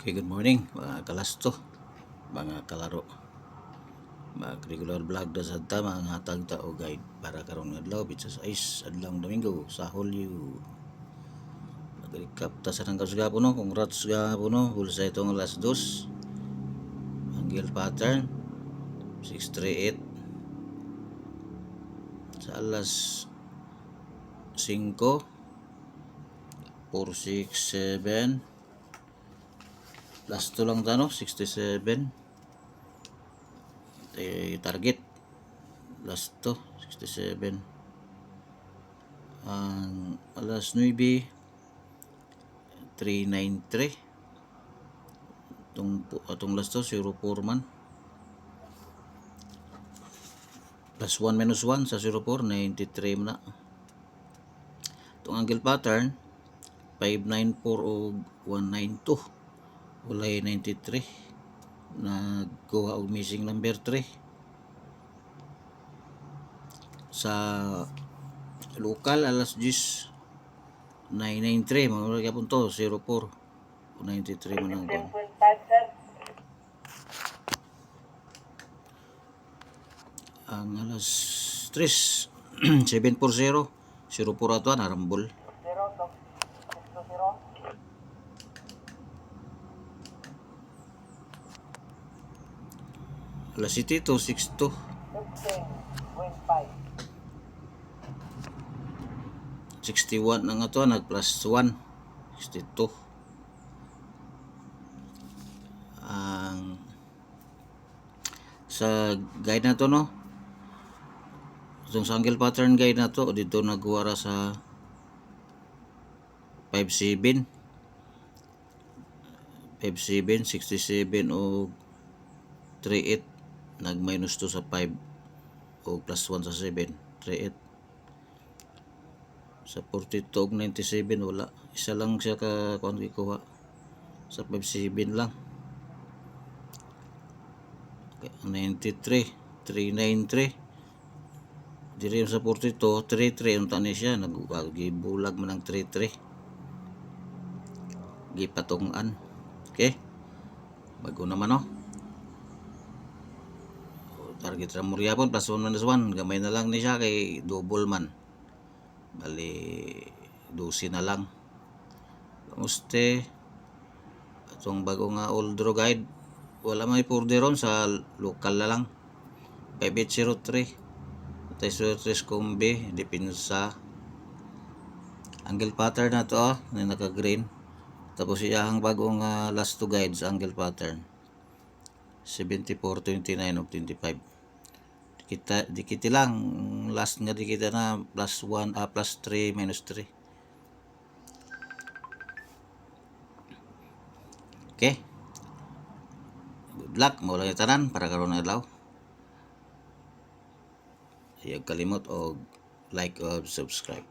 Okay, good morning mga kalasto, mga kalaro. Mag-regular vlog da sa ta, mga hatag ta o guide para karong adlaw bitsa sa ice adlawng Domingo sa Hulyo. Nag-recap ta sa nang kasgapuno, congrats gapuno, bulsa itong alas 2. Angle pattern 638 sa alas 5 467 last to lang tano 67 target last to 67 ang alas 9 393 atong last to 04 man plus 1 minus 1 sa 04 93 man na itong angle pattern 594 o 192 walay 93 nagkuha og missing number 3 sa local alas 10 993 mga gyapon to 04 93 man ang kuan. Ang alas 3 740 04 ato narambol alas 7 262 61 na nga to nag plus 1 62 ang sa guide na to no itong sa angle pattern guide na to dito nagwara sa 57 67 o 38 nag minus 2 sa 5 o plus 1 sa 7 38 sa 42 og 97 wala isa lang siya ka kuan gikuha sa 57 lang. Okay, 93 393 diri sa 42 33 unta ni siya naggibulag man ang 33 gipatungan. Okay, bago naman no target ra muryapon plus 1 minus 1 gamay na lang ni siya kay double man bali 12 na lang. Kamuste atong bago nga old draw guide wala may purderon sa local na lang 5803 tay suertes kombi depensa angle pattern na to na naka green tapos iyang bagong last two guides angle pattern 74 29 of 25 dikit lang last nga dikita na plus 1 plus 3 minus 3. Okay, good luck mo lang tanan para karon adlaw. Ayag kalimot og like or subscribe.